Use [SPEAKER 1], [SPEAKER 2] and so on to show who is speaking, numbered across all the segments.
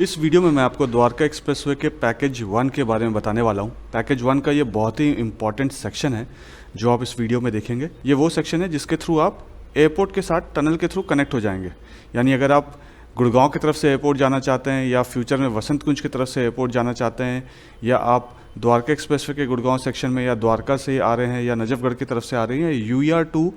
[SPEAKER 1] इस वीडियो में मैं आपको द्वारका एक्सप्रेसवे के पैकेज 1 के बारे में बताने वाला हूँ। पैकेज 1 का ये बहुत ही इंपॉर्टेंट सेक्शन है जो आप इस वीडियो में देखेंगे। ये वो सेक्शन है जिसके थ्रू आप एयरपोर्ट के साथ टनल के थ्रू कनेक्ट हो जाएंगे। यानी अगर आप गुड़गांव की तरफ से एयरपोर्ट जाना चाहते हैं या फ्यूचर में वसंत कुंज की तरफ से एयरपोर्ट जाना चाहते हैं, या आप द्वारका एक्सप्रेसवे के गुड़गांव सेक्शन में या द्वारका से आ रहे हैं या नजफगढ़ की तरफ से आ रहे हैं, UER2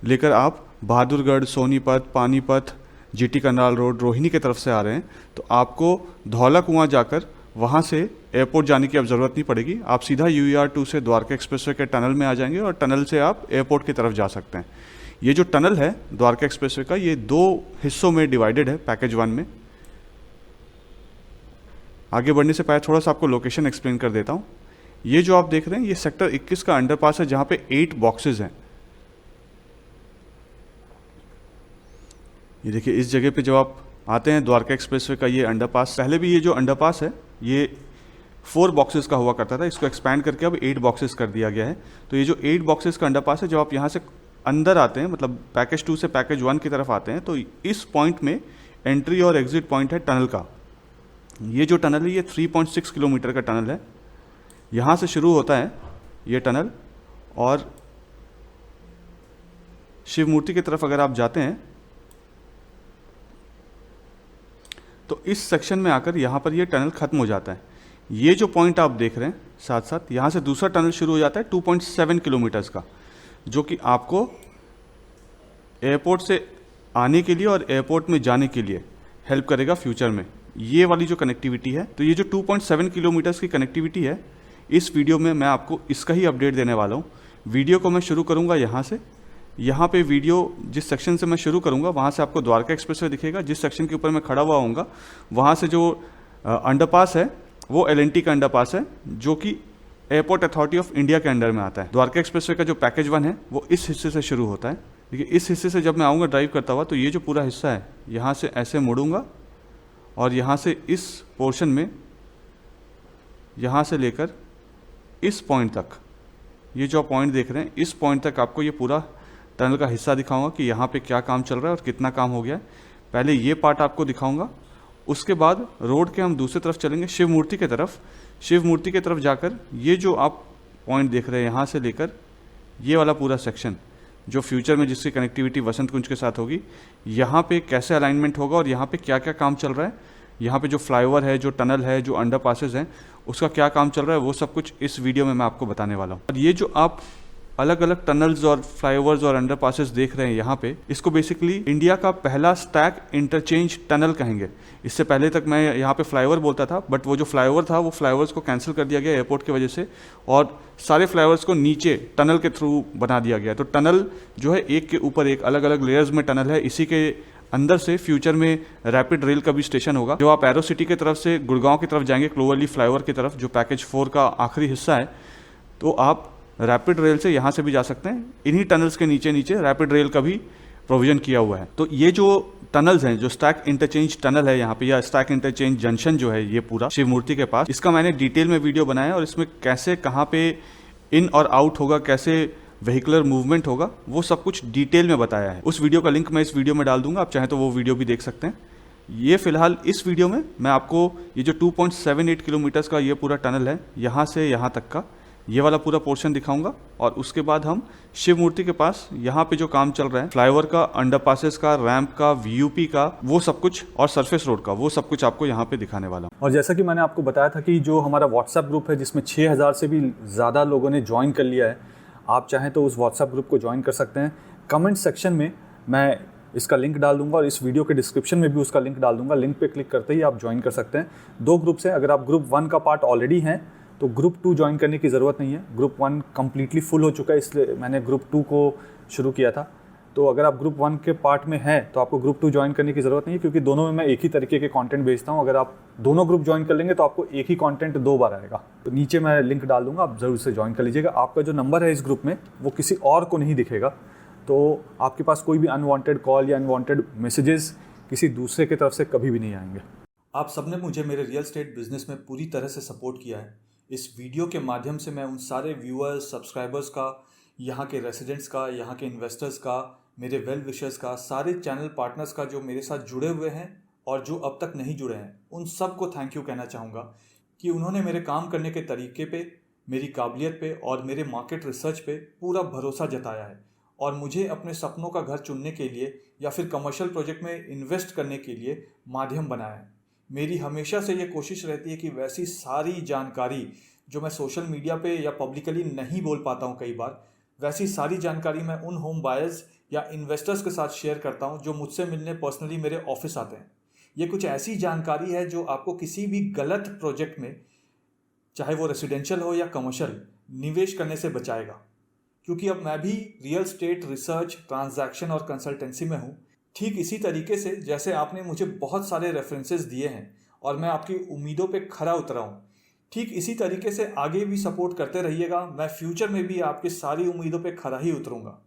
[SPEAKER 1] लेकर आप बहादुरगढ़, सोनीपत, पानीपत, GT करनाल रोड, रोहिणी की तरफ से आ रहे हैं, तो आपको धौला कुआं जाकर वहाँ से एयरपोर्ट जाने की अब ज़रूरत नहीं पड़ेगी। आप सीधा UER2 से द्वारका एक्सप्रेसवे के टनल में आ जाएंगे और टनल से आप एयरपोर्ट की तरफ जा सकते हैं। ये जो टनल है द्वारका एक्सप्रेसवे का, ये 2 हिस्सों में डिवाइडेड है पैकेज 1 में। आगे बढ़ने से पहले थोड़ा सा आपको लोकेशन एक्सप्लेन कर देता हूँ। ये जो आप देख रहे हैं ये सेक्टर 21 का अंडरपास है जहाँ पे 8 बॉक्सेज हैं। ये देखिए, इस जगह पे जब आप आते हैं द्वारका एक्सप्रेसवे का ये अंडरपास, पहले भी ये जो अंडरपास है ये 4 बॉक्सेस का हुआ करता था, इसको एक्सपैंड करके अब 8 बॉक्सेस कर दिया गया है। तो ये जो 8 बॉक्सेस का अंडरपास है, जब आप यहाँ से अंदर आते हैं, मतलब पैकेज 2 से पैकेज 1 की तरफ आते हैं, तो इस पॉइंट में एंट्री और एग्जिट पॉइंट है टनल का। ये जो टनल है ये 3.6 किलोमीटर का टनल है। यहाँ से शुरू होता है ये टनल और शिव मूर्ति की तरफ अगर आप जाते हैं तो इस सेक्शन में आकर यहाँ पर ये टनल खत्म हो जाता है। ये जो पॉइंट आप देख रहे हैं साथ साथ, यहाँ से दूसरा टनल शुरू हो जाता है 2.7 किलोमीटर्स का, जो कि आपको एयरपोर्ट से आने के लिए और एयरपोर्ट में जाने के लिए हेल्प करेगा फ्यूचर में। ये वाली जो कनेक्टिविटी है, तो ये जो 2.7 किलोमीटर्स की कनेक्टिविटी है, इस वीडियो में मैं आपको इसका ही अपडेट देने वाला हूँ। वीडियो को मैं शुरू करूँगा यहाँ से। यहाँ पे वीडियो जिस सेक्शन से मैं शुरू करूँगा वहाँ से आपको द्वारका एक्सप्रेसवे दिखेगा। जिस सेक्शन के ऊपर मैं खड़ा हुआ हूँगा वहाँ से जो अंडरपास है वो LNT का अंडरपास है, जो कि एयरपोर्ट अथॉरिटी ऑफ इंडिया के अंडर में आता है। द्वारका एक्सप्रेसवे का जो पैकेज 1 है वो इस हिस्से से शुरू होता है। देखिए, इस हिस्से से जब मैं आऊँगा ड्राइव करता हुआ, तो ये जो पूरा हिस्सा है यहाँ से ऐसे मुड़ूंगा और यहाँ से इस पोर्शन में, यहाँ से लेकर इस पॉइंट तक, ये जो पॉइंट देख रहे हैं, इस पॉइंट तक आपको ये पूरा टनल का हिस्सा दिखाऊंगा कि यहाँ पे क्या काम चल रहा है और कितना काम हो गया है। पहले ये पार्ट आपको दिखाऊंगा, उसके बाद रोड के हम दूसरी तरफ चलेंगे शिव मूर्ति की तरफ। शिव मूर्ति की तरफ जाकर ये जो आप पॉइंट देख रहे हैं यहाँ से लेकर ये वाला पूरा सेक्शन, जो फ्यूचर में जिसकी कनेक्टिविटी वसंत कुंज के साथ होगी, यहाँ पे कैसे अलाइनमेंट होगा और यहाँ पे क्या क्या काम चल रहा है, यहाँ पे जो फ्लाईओवर है, जो टनल है, जो अंडरपासेस हैं, उसका क्या काम चल रहा है, वो सब कुछ इस वीडियो में मैं आपको बताने वाला हूँ। और ये जो आप अलग अलग टनल्स और फ्लाईओवर्स और अंडरपासेस देख रहे हैं यहाँ पे, इसको बेसिकली इंडिया का पहला स्टैक इंटरचेंज टनल कहेंगे। इससे पहले तक मैं यहाँ पे फ्लाईओवर बोलता था, बट वो जो फ्लाईओवर था वो फ्लाईओवर्स को कैंसिल कर दिया गया एयरपोर्ट की वजह से, और सारे फ्लाईओवर्स को नीचे टनल के थ्रू बना दिया गया। तो टनल जो है एक के ऊपर एक अलग अलग लेयर्स में टनल है। इसी के अंदर से फ्यूचर में रैपिड रेल का भी स्टेशन होगा। जो आप एरो सिटी की तरफ से गुड़गांव की तरफ जाएंगे, क्लोवरली फ्लाईओवर की तरफ, जो पैकेज 4 का आखिरी हिस्सा है, तो आप रैपिड रेल से यहाँ से भी जा सकते हैं। इन्हीं टनल्स के नीचे नीचे रैपिड रेल का भी प्रोविजन किया हुआ है। तो ये जो टनल्स हैं, जो स्टैक इंटरचेंज टनल है यहाँ पे, या स्टैक इंटरचेंज जंक्शन जो है ये पूरा शिव मूर्ति के पास, इसका मैंने डिटेल में वीडियो बनाया और इसमें कैसे कहाँ पे इन और आउट होगा, कैसे व्हीकलर मूवमेंट होगा, वो सब कुछ डिटेल में बताया है। उस वीडियो का लिंक मैं इस वीडियो में डाल दूंगा, आप चाहें तो वो वीडियो भी देख सकते हैं। ये फिलहाल इस वीडियो में मैं आपको ये जो 2.78 किलोमीटर्स का ये पूरा टनल है, यहाँ से यहाँ तक का ये वाला पूरा पोर्शन दिखाऊंगा। और उसके बाद हम शिव मूर्ति के पास यहाँ पे जो काम चल रहा है, फ्लाईओवर का, अंडरपासेस का, रैंप का, VUP का, वो सब कुछ, और सरफेस रोड का, वो सब कुछ आपको यहाँ पे दिखाने वाला हूँ।
[SPEAKER 2] और जैसा कि मैंने आपको बताया था कि जो हमारा व्हाट्सएप ग्रुप है जिसमें 6000 से भी ज़्यादा लोगों ने ज्वाइन कर लिया है, आप चाहें तो उस व्हाट्सएप ग्रुप को ज्वाइन कर सकते हैं। कमेंट सेक्शन में मैं इसका लिंक डाल दूंगा और इस वीडियो के डिस्क्रिप्शन में भी उसका लिंक डाल दूंगा। लिंक पे क्लिक करते ही आप ज्वाइन कर सकते हैं। 2 ग्रुप्स हैं, अगर आप ग्रुप 1 का पार्ट ऑलरेडी हैं तो ग्रुप 2 ज्वाइन करने की ज़रूरत नहीं है। ग्रुप 1 कम्प्लीटली फुल हो चुका है, इसलिए मैंने ग्रुप 2 को शुरू किया था। तो अगर आप ग्रुप 1 के पार्ट में हैं तो आपको ग्रुप 2 ज्वाइन करने की ज़रूरत नहीं है, क्योंकि दोनों में मैं एक ही तरीके के कंटेंट भेजता हूं। अगर आप दोनों ग्रुप ज्वाइन कर लेंगे तो आपको एक ही कंटेंट 2 बार आएगा। तो नीचे मैं लिंक डाल दूंगा, आप ज़रूर से ज्वाइन कर लीजिएगा। आपका जो नंबर है इस ग्रुप में वो किसी और को नहीं दिखेगा, तो आपके पास कोई भी अनवांटेड कॉल या अनवांटेड मैसेजेस किसी दूसरे की तरफ से कभी भी नहीं आएंगे।
[SPEAKER 3] आप सबने मुझे मेरे रियल एस्टेट बिजनेस में पूरी तरह से सपोर्ट किया है। इस वीडियो के माध्यम से मैं उन सारे व्यूअर्स, सब्सक्राइबर्स का, यहाँ के रेसिडेंट्स का, यहाँ के इन्वेस्टर्स का, मेरे वेल विशर्स का, सारे चैनल पार्टनर्स का जो मेरे साथ जुड़े हुए हैं और जो अब तक नहीं जुड़े हैं उन सबको थैंक यू कहना चाहूँगा कि उन्होंने मेरे काम करने के तरीके पे, मेरी काबिलियत पे और मेरे मार्केट रिसर्च पे पूरा भरोसा जताया है और मुझे अपने सपनों का घर चुनने के लिए या फिर कमर्शियल प्रोजेक्ट में इन्वेस्ट करने के लिए माध्यम बनाया है। मेरी हमेशा से ये कोशिश रहती है कि वैसी सारी जानकारी जो मैं सोशल मीडिया पे या पब्लिकली नहीं बोल पाता हूँ कई बार, वैसी सारी जानकारी मैं उन होम बायर्स या इन्वेस्टर्स के साथ शेयर करता हूँ जो मुझसे मिलने पर्सनली मेरे ऑफिस आते हैं। ये कुछ ऐसी जानकारी है जो आपको किसी भी गलत प्रोजेक्ट में, चाहे वो रेसिडेंशियल हो या कमर्शियल, निवेश करने से बचाएगा। क्योंकि अब मैं भी रियल स्टेट रिसर्च, ट्रांजैक्शन और कंसल्टेंसी में हूँ। ठीक इसी तरीके से जैसे आपने मुझे बहुत सारे रेफरेंसेस दिए हैं और मैं आपकी उम्मीदों पे खरा उतरा हूँ, ठीक इसी तरीके से आगे भी सपोर्ट करते रहिएगा। मैं फ्यूचर में भी आपकी सारी उम्मीदों पे खरा ही उतरूँगा।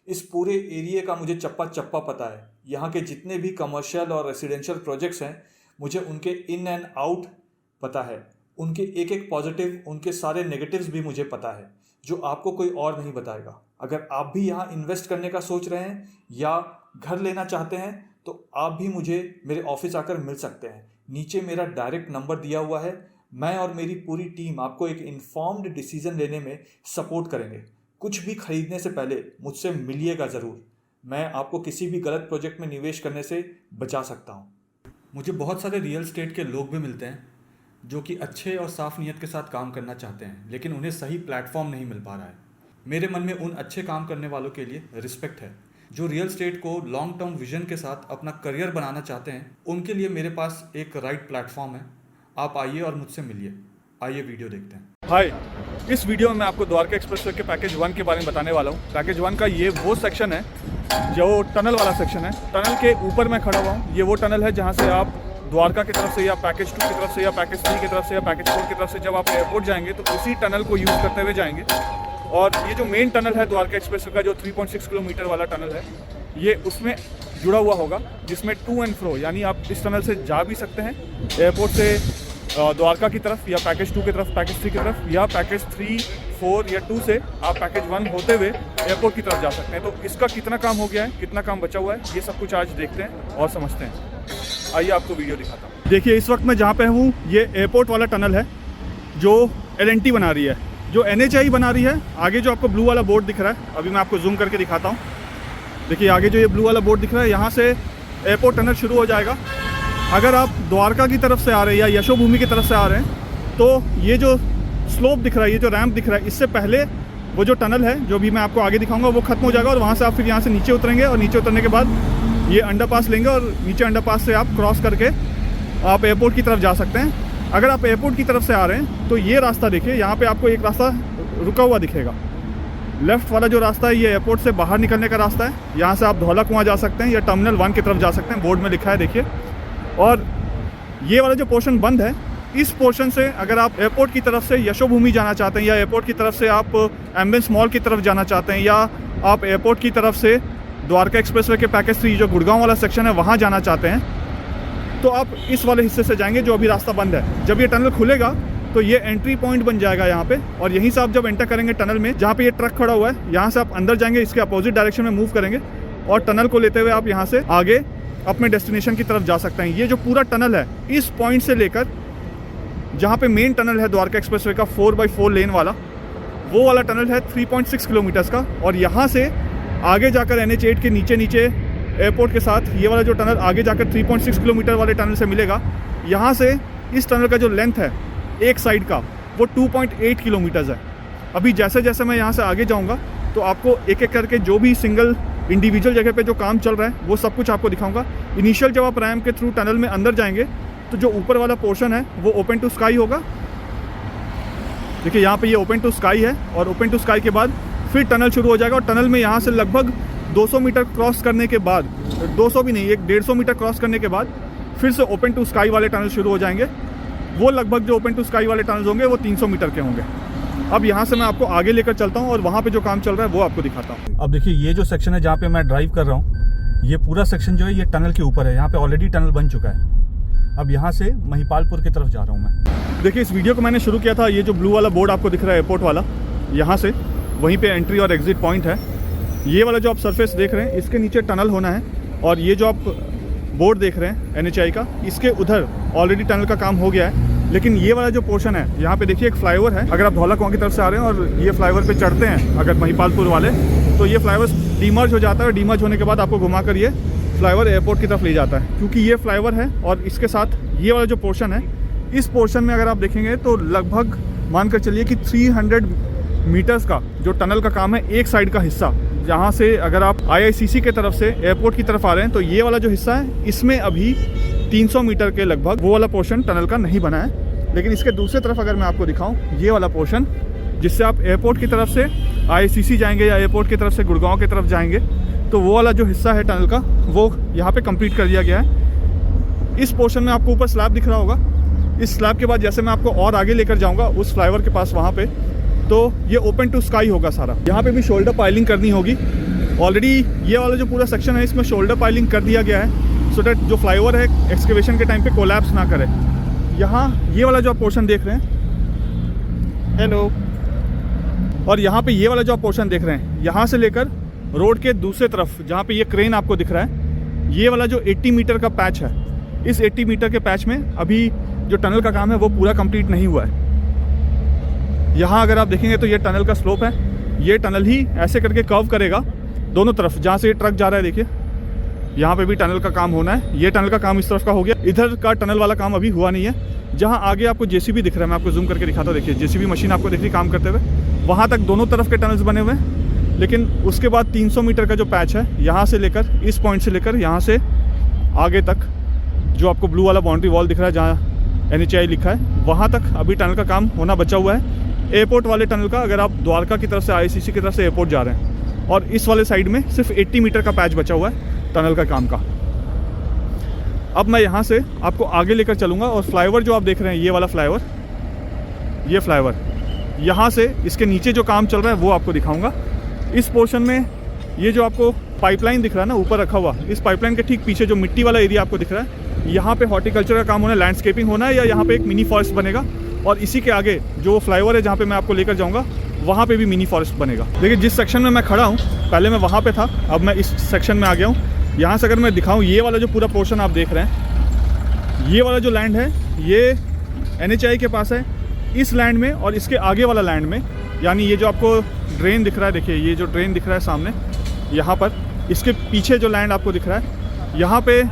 [SPEAKER 3] इस पूरे एरिया का मुझे चप्पा चप्पा पता है। यहाँ के जितने भी कमर्शियल और रेसिडेंशियल प्रोजेक्ट्स हैं, मुझे उनके इन एंड आउट पता है। उनके एक एक पॉजिटिव, उनके सारे नेगेटिव्स भी मुझे पता है, जो आपको कोई और नहीं बताएगा। अगर आप भी यहाँ इन्वेस्ट करने का सोच रहे हैं या घर लेना चाहते हैं तो आप भी मुझे मेरे ऑफिस आकर मिल सकते हैं। नीचे मेरा डायरेक्ट नंबर दिया हुआ है। मैं और मेरी पूरी टीम आपको एक इन्फॉर्म्ड डिसीजन लेने में सपोर्ट करेंगे। कुछ भी खरीदने से पहले मुझसे मिलिएगा ज़रूर। मैं आपको किसी भी गलत प्रोजेक्ट में निवेश करने से बचा सकता हूँ। मुझे बहुत सारे रियल एस्टेट के लोग भी मिलते हैं जो कि अच्छे और साफ नीयत के साथ काम करना चाहते हैं, लेकिन उन्हें सही प्लेटफॉर्म नहीं मिल पा रहा है। मेरे मन में उन अच्छे काम करने वालों के लिए रिस्पेक्ट है जो रियल एस्टेट को लॉन्ग टर्म विजन के साथ अपना करियर बनाना चाहते हैं। उनके लिए मेरे पास एक राइट प्लेटफॉर्म है। आप आइए और मुझसे मिलिए। आइए वीडियो देखते हैं।
[SPEAKER 2] हाय, इस वीडियो में मैं आपको द्वारका एक्सप्रेसवे के पैकेज 1 के बारे में बताने वाला हूँ। पैकेज 1 का ये वो सेक्शन है जो टनल वाला सेक्शन है। टनल के ऊपर मैं खड़ा हुआ हूँ। ये वो टनल है जहाँ से आप द्वारका की तरफ से या पैकेज 2 की तरफ से या पैकेज 3 की तरफ से या पैकेज 4 की तरफ से जब आप एयरपोर्ट जाएंगे तो इसी टनल को यूज़ करते हुए जाएंगे। और ये जो मेन टनल है द्वारका एक्सप्रेसवे का, जो 3.6 किलोमीटर वाला टनल है, ये उसमें जुड़ा हुआ होगा, जिसमें टू एंड फ्रो, यानी आप इस टनल से जा भी सकते हैं एयरपोर्ट से द्वारका की तरफ या पैकेज 2 की तरफ, पैकेज 3 की तरफ, या पैकेज 3, 4 या 2 से आप पैकेज 1 होते हुए एयरपोर्ट की तरफ जा सकते हैं। तो इसका कितना काम हो गया है, कितना काम बचा हुआ है, ये सब कुछ आज देखते हैं और समझते हैं। आइए आपको वीडियो दिखाता हूँ। देखिए, इस वक्त मैं जहाँ पे हूँ ये एयरपोर्ट वाला टनल है जो L&T बना रही है, जो NHAI बना रही है। आगे जो आपको ब्लू वाला बोर्ड दिख रहा है, अभी मैं आपको जूम करके दिखाता हूँ। देखिए आगे जो ये ब्लू वाला बोर्ड दिख रहा है, यहाँ से एयरपोर्ट टनल शुरू हो जाएगा। अगर आप द्वारका की तरफ से आ रहे हैं या यशोभूमि की तरफ से आ रहे हैं तो ये जो स्लोप दिख रहा है, ये जो रैंप दिख रहा है, इससे पहले वो जो टनल है जो भी मैं आपको आगे दिखाऊंगा वो खत्म हो जाएगा और वहाँ से आप फिर यहाँ से नीचे उतरेंगे और नीचे उतरने के बाद ये अंडरपास लेंगे और नीचे अंडरपास से आप क्रॉस करके आप एयरपोर्ट की तरफ जा सकते हैं। अगर आप एयरपोर्ट की तरफ से आ रहे हैं तो ये रास्ता देखिए, यहाँ पर आपको एक रास्ता रुका हुआ दिखेगा। लेफ़्ट वाला जो रास्ता है ये एयरपोर्ट से बाहर निकलने का रास्ता है। यहाँ से आप धौला कुआं जा सकते हैं या टर्मिनल 1 की तरफ जा सकते हैं, बोर्ड में लिखा है देखिए। और ये वाला जो पोर्शन बंद है, इस पोर्शन से अगर आप एयरपोर्ट की तरफ से यशोभूमि जाना चाहते हैं या एयरपोर्ट की तरफ से आप एम्बेंस मॉल की तरफ जाना चाहते हैं या आप एयरपोर्ट की तरफ से द्वारका एक्सप्रेसवे के पैकेज 3 जो गुड़गांव वाला सेक्शन है वहाँ जाना चाहते हैं, तो आप इस वाले हिस्से से जाएंगे जो अभी रास्ता बंद है। जब ये टनल खुलेगा तो ये एंट्री पॉइंट बन जाएगा यहाँ पे, और यहीं से आप जब एंटर करेंगे टनल में, जहाँ पे ये ट्रक खड़ा हुआ है, यहाँ से आप अंदर जाएंगे, इसके अपोजिट डायरेक्शन में मूव करेंगे और टनल को लेते हुए आप यहाँ से आगे अपने डेस्टिनेशन की तरफ जा सकते हैं। ये जो पूरा टनल है, इस पॉइंट से लेकर जहाँ पे मेन टनल है द्वारका एक्सप्रेसवे का 4x4 लेन वाला, वो वाला टनल है 3.6 किलोमीटर्स का। और यहाँ से आगे जाकर NH8 के नीचे नीचे एयरपोर्ट के साथ ये वाला जो टनल आगे जाकर 3.6 किलोमीटर वाले टनल से मिलेगा। यहाँ से इस टनल का जो लेंथ है एक साइड का, वो 2.8 किलोमीटर्स है। अभी जैसे जैसे मैं यहाँ से आगे जाऊँगा तो आपको एक एक करके जो भी सिंगल इंडिविजुअल जगह पे जो काम चल रहा है वो सब कुछ आपको दिखाऊंगा। इनिशियल जब आप रैम्प के थ्रू टनल में अंदर जाएंगे तो जो ऊपर वाला पोर्शन है वो ओपन टू स्काई होगा। देखिए यहाँ पे ये ओपन टू स्काई है और ओपन टू स्काई के बाद फिर टनल शुरू हो जाएगा। और टनल में यहाँ से लगभग 200 मीटर क्रॉस करने के बाद, 200 भी नहीं, 150 मीटर क्रॉस करने के बाद फिर से ओपन टू स्काई वाले टनल शुरू हो जाएंगे। वो लगभग जो ओपन टू स्काई वाले टनल्स होंगे वो 300 मीटर के होंगे। अब यहाँ से मैं आपको आगे लेकर चलता हूँ और वहाँ पे जो काम चल रहा है वो आपको दिखाता हूँ। अब देखिए ये जो सेक्शन है जहाँ पे मैं ड्राइव कर रहा हूँ, ये पूरा सेक्शन जो है ये टनल के ऊपर है। यहाँ पे ऑलरेडी टनल बन चुका है। अब यहाँ से महिपालपुर की तरफ जा रहा हूँ मैं। देखिए इस वीडियो को मैंने शुरू किया था, ये जो ब्लू वाला बोर्ड आपको दिख रहा है एयरपोर्ट वाला, यहाँ से वहीं पे एंट्री और एग्जिट पॉइंट है। ये वाला जो आप सरफेस देख रहे हैं इसके नीचे टनल होना है। और ये जो आप
[SPEAKER 1] बोर्ड देख रहे हैं NHAI का, इसके उधर ऑलरेडी टनल का काम हो गया है। लेकिन ये वाला जो पोर्शन है, यहाँ पे देखिए एक फ्लाईओवर है। अगर आप धौला कुआं की तरफ से आ रहे हैं और ये फ्लाईओवर पे चढ़ते हैं अगर महिपालपुर वाले, तो ये फ्लाईओवर डीमर्ज हो जाता है। डीमर्ज होने के बाद आपको घुमा कर ये फ्लाईओवर एयरपोर्ट की तरफ ले जाता है। क्योंकि ये फ्लाईओवर है और इसके साथ ये वाला जो पोर्शन है, इस पोर्शन में अगर आप देखेंगे तो लगभग मानकर चलिए कि 300 मीटर्स का जो टनल का काम है, एक साइड का हिस्सा, जहाँ से अगर आप IICC के तरफ से एयरपोर्ट की तरफ आ रहे हैं तो ये वाला जो हिस्सा है, इसमें अभी 300 मीटर के लगभग वो वाला पोर्शन टनल का नहीं बना है। लेकिन इसके दूसरे तरफ अगर मैं आपको दिखाऊं, ये वाला पोर्शन जिससे आप एयरपोर्ट की तरफ से IICC जाएंगे या एयरपोर्ट की तरफ से गुड़गांव की तरफ जाएंगे, तो वो वाला जो हिस्सा है टनल का, वो यहाँ पे कंप्लीट कर दिया गया है। इस पोर्शन में आपको ऊपर स्लैब दिख रहा होगा। इस स्लैब के बाद जैसे मैं आपको और आगे लेकर जाऊँगा उस फ्लाईओवर के पास वहाँ पे, तो ये ओपन टू स्काई होगा सारा। यहाँ पे भी शोल्डर पाइलिंग करनी होगी। ऑलरेडी ये वाला जो पूरा सेक्शन है इसमें शोल्डर पाइलिंग कर दिया गया है, सो दैट जो फ्लाईओवर है एक्सकेवेशन के टाइम पे कोलैप्स ना करे। यहाँ ये वाला जो आप पोर्शन देख रहे हैं, हेलो, और यहाँ पे ये वाला जो आप पोर्शन देख रहे हैं, यहाँ से लेकर रोड के दूसरे तरफ जहाँ पे ये क्रेन आपको दिख रहा है, ये वाला जो 80 मीटर का पैच है, इस 80 मीटर के पैच में अभी जो टनल का काम है वो पूरा कंप्लीट नहीं हुआ है। यहाँ अगर आप देखेंगे तो ये टनल का स्लोप है। ये टनल ही ऐसे करके कर्व करेगा दोनों तरफ, जहाँ से ये ट्रक जा रहा है देखिए, यहाँ पे भी टनल का काम होना है। ये टनल का काम इस तरफ का हो गया, इधर का टनल वाला काम अभी हुआ नहीं है। जहाँ आगे आपको JCB दिख रहा है, मैं आपको जूम करके दिखाता हूँ, देखिए JCB मशीन आपको दिख रही काम करते हुए, वहाँ तक दोनों तरफ के टनल्स बने हुए हैं। लेकिन उसके बाद 300 मीटर का जो पैच है, यहाँ से लेकर इस पॉइंट से लेकर यहाँ से आगे तक जो आपको ब्लू वाला बाउंड्री वॉल दिख रहा है जहाँ NHAI लिखा है, वहाँ तक अभी टनल का काम होना बचा हुआ है। एयरपोर्ट वाले टनल का, अगर आप द्वारका की तरफ से IICC की तरफ से एयरपोर्ट जा रहे हैं, और इस वाले साइड में सिर्फ 80 मीटर का पैच बचा हुआ है टनल का काम का। अब मैं यहाँ से आपको आगे लेकर चलूँगा और फ्लाईओवर जो आप देख रहे हैं, ये वाला फ्लाईओवर, ये फ्लाईओवर, यहाँ से इसके नीचे जो काम चल रहा है वो आपको दिखाऊँगा। इस पोर्शन में ये जो आपको पाइपलाइन दिख रहा है ना ऊपर रखा हुआ, इस पाइपलाइन के ठीक पीछे जो मिट्टी वाला एरिया आपको दिख रहा है, यहाँ पे हॉर्टिकल्चर का काम होना है, लैंडस्केपिंग होना है, या यहाँ पे एक मिनी फॉरेस्ट बनेगा। और इसी के आगे जो फ्लाईओवर है जहाँ पे मैं आपको लेकर जाऊँगा, वहाँ पे भी मिनी फॉरेस्ट बनेगा। देखिए जिस सेक्शन में मैं खड़ा हूँ, पहले मैं वहाँ पे था, अब मैं इस सेक्शन में आ गया हूँ। यहाँ से अगर मैं दिखाऊँ, ये वाला जो पूरा पोर्शन आप देख रहे हैं, ये वाला जो लैंड है ये NHAI के पास है। इस लैंड में और इसके आगे वाला लैंड में, यानी ये जो आपको ड्रेन दिख रहा है, देखिए ये जो ड्रेन दिख रहा है सामने, यहाँ पर इसके पीछे जो लैंड आपको दिख रहा है, यहाँ पे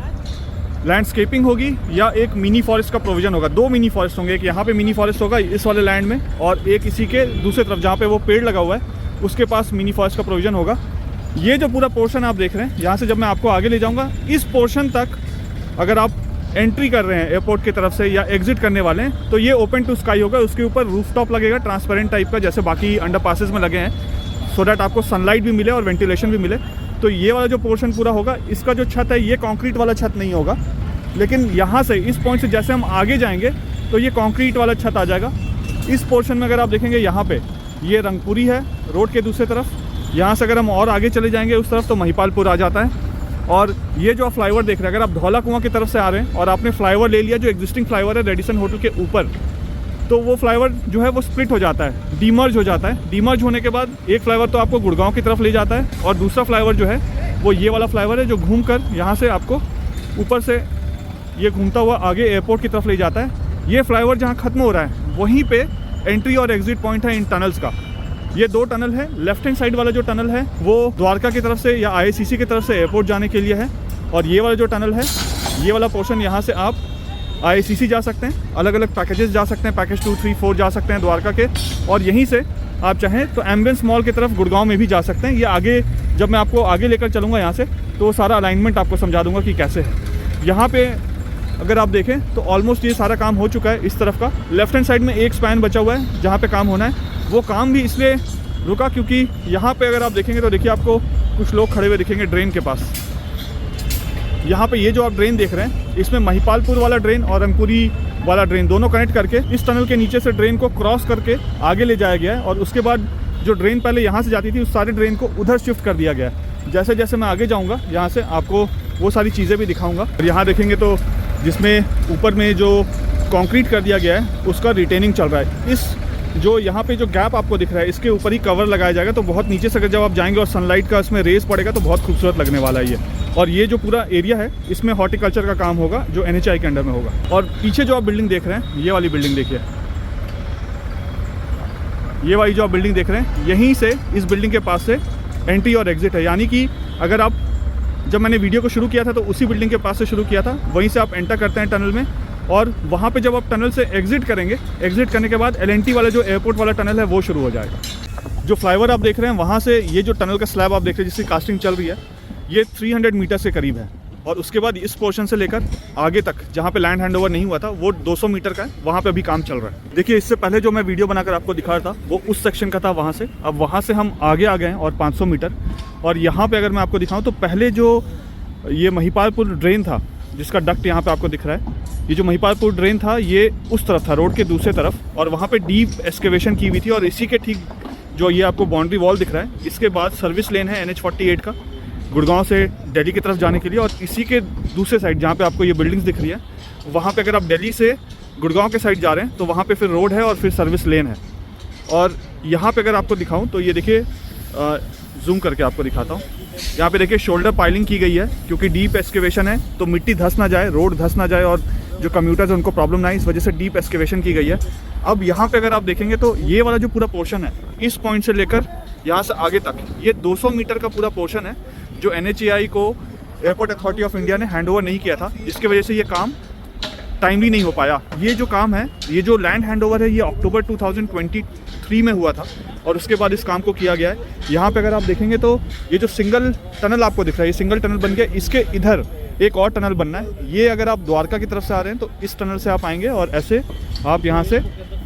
[SPEAKER 1] लैंडस्केपिंग होगी या एक मिनी फॉरेस्ट का प्रोविज़न होगा। 2 मिनी फॉरेस्ट होंगे, एक यहाँ पे मिनी फॉरेस्ट होगा इस वाले लैंड में, और एक इसी के दूसरे तरफ जहाँ पे वो पेड़ लगा हुआ है उसके पास मिनी फॉरेस्ट का प्रोविज़न होगा। ये जो पूरा पोर्शन आप देख रहे हैं, यहाँ से जब मैं आपको आगे ले जाऊँगा, इस पोर्शन तक अगर आप एंट्री कर रहे हैं एयरपोर्ट की तरफ से या एग्जिट करने वाले हैं, तो ये ओपन टू स्काई होगा। उसके ऊपर रूफटॉप लगेगा ट्रांसपेरेंट टाइप का, जैसे बाकी अंडर पासेस में लगे हैं, सो दैट आपको सनलाइट भी मिले और वेंटिलेशन भी मिले। तो ये वाला जो पोर्शन पूरा होगा, इसका जो छत है ये कंक्रीट वाला छत नहीं होगा, लेकिन यहाँ से इस पॉइंट से जैसे हम आगे जाएंगे तो ये कंक्रीट वाला छत आ जाएगा। इस पोर्शन में अगर आप देखेंगे, यहाँ पे ये रंगपुरी है रोड के दूसरे तरफ, यहाँ से अगर हम और आगे चले जाएंगे उस तरफ तो महिपालपुर आ जाता है। और ये जो आप फ्लाईओवर देख रहे हैं, अगर आप धौला कुआं की तरफ से आ रहे हैं और आपने फ्लाईओवर ले लिया जो एग्जिस्टिंग फ्लाईओवर है रेडिसन होटल के ऊपर, तो वो फ्लाईओवर जो है वो स्प्लिट हो जाता है, डीमर्ज हो जाता है। डीमर्ज होने के बाद एक फ्लाईओवर तो आपको गुड़गांव की तरफ ले जाता है, और दूसरा फ्लाईओवर जो है वो ये वाला फ्लाईओवर है जो घूम कर यहाँ से आपको ऊपर से ये घूमता हुआ आगे एयरपोर्ट की तरफ ले जाता है। ये फ्लाईओवर जहाँ ख़त्म हो रहा है वहीं पे एंट्री और एग्जिट पॉइंट है इन टनल्स का। ये 2 टनल है। लेफ्ट हैंड साइड वाला जो टनल है वो द्वारका की तरफ से या IICC की तरफ से एयरपोर्ट जाने के लिए है, और ये वाला जो टनल है, ये वाला पोर्शन, यहाँ से आप IICC जा सकते हैं, अलग अलग पैकेजेस जा सकते हैं, पैकेज 2, 3, 4 जा सकते हैं द्वारका के, और यहीं से आप चाहें तो एम्बियंस मॉल की तरफ गुड़गांव में भी जा सकते हैं। ये आगे जब मैं आपको आगे लेकर चलूँगा यहाँ से, तो सारा अलाइनमेंट आपको समझा दूँगा कि कैसे है। यहाँ पे अगर आप देखें तो ऑलमोस्ट ये सारा काम हो चुका है। इस तरफ का लेफ्ट हैंड साइड में एक स्पैन बचा हुआ है जहाँ पे काम होना है। वो काम भी इसलिए रुका क्योंकि यहाँ पे अगर आप देखेंगे तो देखिए आपको कुछ लोग खड़े हुए दिखेंगे ड्रेन के पास। यहाँ पे ये जो आप ड्रेन देख रहे हैं, इसमें महिपालपुर वाला ड्रेन और रंगपुरी वाला ड्रेन दोनों कनेक्ट करके इस टनल के नीचे से ड्रेन को क्रॉस करके आगे ले जाया गया है, और उसके बाद जो ड्रेन पहले यहाँ से जाती थी उस सारे ड्रेन को उधर शिफ्ट कर दिया गया है। जैसे जैसे मैं आगे जाऊँगा यहाँ से आपको वो सारी चीज़ें भी दिखाऊँगा। और यहाँ देखेंगे तो जिसमें ऊपर में जो कंक्रीट कर दिया गया है उसका रिटेनिंग चल रहा है। इस जो यहाँ पे जो गैप आपको दिख रहा है इसके ऊपर ही कवर लगाया जाएगा, तो बहुत नीचे से अगर जब आप जाएंगे और सनलाइट का इसमें रेस पड़ेगा तो बहुत खूबसूरत लगने वाला है ये। और ये जो पूरा एरिया है इसमें हॉर्टिकल्चर का काम होगा जो NHAI के अंडर में होगा। और पीछे जो आप बिल्डिंग देख रहे हैं, ये वाली बिल्डिंग देखिए, ये वाली जो आप बिल्डिंग देख रहे हैं, यहीं से इस बिल्डिंग के पास से एंट्री और एग्जिट है। यानी कि अगर आप, जब मैंने वीडियो को शुरू किया था तो उसी बिल्डिंग के पास से शुरू किया था, वहीं से आप एंटर करते हैं टनल में, और वहाँ पे जब आप टनल से एग्जिट करेंगे, एग्जिट करने के बाद LNT वाला जो एयरपोर्ट वाला टनल है वो शुरू हो जाएगा। जो फ्लाईओवर आप देख रहे हैं वहाँ से ये जो टनल का स्लैब आप देख रहे हैं जिसकी कास्टिंग चल रही है, ये 300 मीटर के करीब है। और उसके बाद इस पोर्शन से लेकर आगे तक जहाँ पे लैंड हैंडओवर नहीं हुआ था वो 200 मीटर का है, वहाँ पे अभी काम चल रहा है। देखिए इससे पहले जो मैं वीडियो बनाकर आपको दिखा रहा था वो उस सेक्शन का था वहाँ से, अब वहाँ से हम आगे आ गए हैं और 500 मीटर। और यहाँ पे अगर मैं आपको दिखाऊँ तो पहले जो ये महिपालपुर ड्रेन था जिसका डक्ट यहाँ पे आपको दिख रहा है, ये जो महिपालपुर ड्रेन था ये उस तरफ था, रोड के दूसरे तरफ, और वहाँ पे डीप एक्सकेवेशन की हुई थी। और इसी के ठीक जो ये आपको बाउंड्री वॉल दिख रहा है, इसके बाद सर्विस लेन है NH48 का गुड़गांव से दिल्ली की तरफ जाने के लिए। और इसी के दूसरे साइड जहाँ पे आपको ये बिल्डिंग्स दिख रही है, वहाँ पे अगर आप दिल्ली से गुड़गांव के साइड जा रहे हैं तो वहाँ पे फिर रोड है और फिर सर्विस लेन है। और यहाँ पे अगर आपको दिखाऊँ तो ये देखिए, जूम करके आपको दिखाता हूँ, यहाँ पे देखिए शोल्डर पाइलिंग की गई है क्योंकि डीप एक्सकेवेशन है तो मिट्टी धंस ना जाए, रोड धंस ना जाए और जो कम्यूटर्स हैं उनको प्रॉब्लम ना आए, इस वजह से डीप एक्सकेवेशन की गई है। अब यहाँ पे अगर आप देखेंगे तो ये वाला जो पूरा पोर्शन है, इस पॉइंट से लेकर यहाँ से आगे तक ये 200 मीटर का पूरा पोर्शन है जो NHAI को एयरपोर्ट अथॉरिटी ऑफ इंडिया ने हैंड ओवर नहीं किया था, जिसकी वजह से ये काम टाइमली नहीं हो पाया। ये जो काम है, ये जो लैंड हैंड ओवर है, ये अक्टूबर 2023 में हुआ था और उसके बाद इस काम को किया गया है। यहाँ पे अगर आप देखेंगे तो ये जो सिंगल टनल आपको दिख रहा है, ये सिंगल टनल बन गया, इसके इधर एक और टनल बनना है। ये अगर आप द्वारका की तरफ से आ रहे हैं तो इस टनल से आप आएंगे और ऐसे आप यहाँ से